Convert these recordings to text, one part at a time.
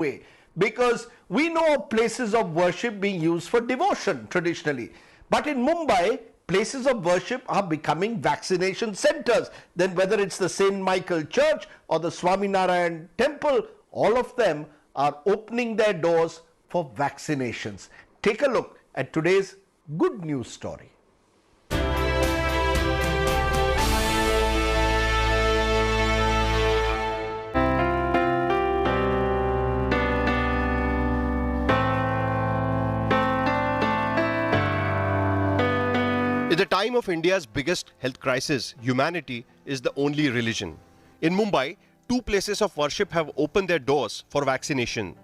way, because we know of places of worship being used for devotion traditionally. But in Mumbai, places of worship are becoming vaccination centers. Then whether it's the St. Michael Church or the Swaminarayan Temple, all of them are opening their doors for vaccinations. Take a look at today's good news story. At the time of India's biggest health crisis, humanity is the only religion. In Mumbai, 2 places of worship have opened their doors for vaccination.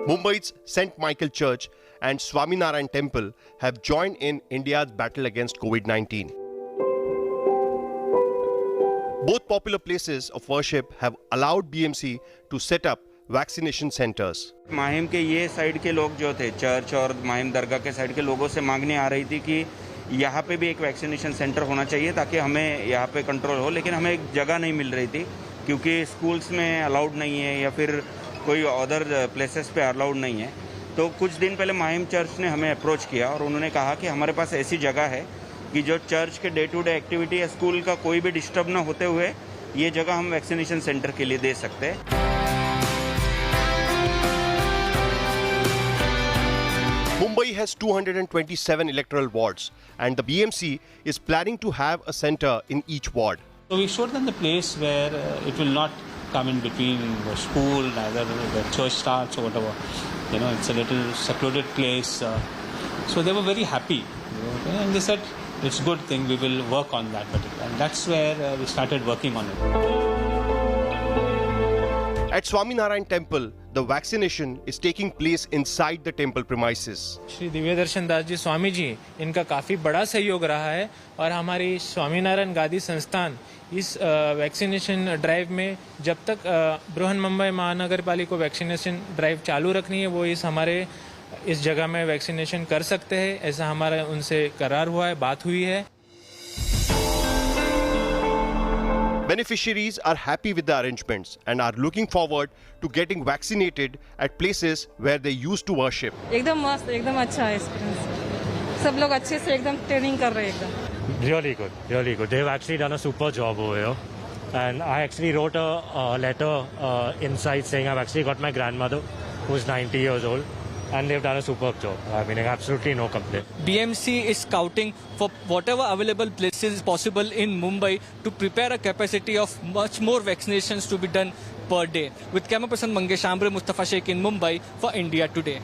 Mumbai's St. Michael Church and Swaminarayan Temple have joined in India's battle against COVID-19. Both popular places of worship have allowed BMC to set up vaccination centres. Mahim के ये side के लोग जो थे, church और माहिम दरगाह के side के लोगों से मांगनी आ रही थी कि यहाँ पे भी एक वैक्सीनेशन सेंटर होना चाहिए ताकि हमें यहाँ पे कंट्रोल हो, लेकिन हमें एक जगह नहीं मिल रही थी क्योंकि स्कूल्स में अलाउड नहीं है या फिर कोई अदर प्लेसेस पे अलाउड नहीं है। तो कुछ दिन पहले माहिम चर्च ने हमें अप्रोच किया और उन्होंने कहा कि हमारे पास ऐसी जगह है कि जो चर्च के डे टू डे एक्टिविटी या स्कूल का कोई भी डिस्टर्ब ना होते हुए ये जगह हम वैक्सीनेशन सेंटर के लिए दे सकते हैं। Mumbai has 227 electoral wards and the BMC is planning to have a center in each ward. So we showed them the place where it will not come in between the school, neither the church starts or whatever. You know, it's a little secluded place. So they were very happy. And they said, it's a good thing, we will work on that particular. And that's where we started working on it. At Swaminarayan Temple, the vaccination is taking place inside the temple premises. Shri Divya दर्शन दास जी स्वामी जी, इनका काफ़ी बड़ा सहयोग रहा है और हमारी स्वामीनारायण गादी संस्थान इस वैक्सीनेशन ड्राइव में जब तक बृहन मुंबई महानगर पालिका को वैक्सीनेशन ड्राइव चालू रखनी है वो इस जगह में वैक्सीनेशन कर सकते हैं। ऐसा हमारा उनसे करार हुआ है, बात हुई है। Beneficiaries are happy with the arrangements and are looking forward to getting vaccinated at places where they used to worship. एकदम मस्त, एकदम अच्छा है एक्सपीरियंस। सब लोग अच्छे से एकदम ट्रेनिंग कर रहे हैं एकदम। Really good, really good. They've actually done a super job over here. And I actually wrote a letter inside saying I've actually got my grandmother who's 90 years old. And they've done a superb job. I mean, absolutely no complaint. BMC is scouting for whatever available places possible in Mumbai to prepare a capacity of much more vaccinations to be done per day. With camera person Mangesh Ambre, Mustafa Sheikh in Mumbai for India Today.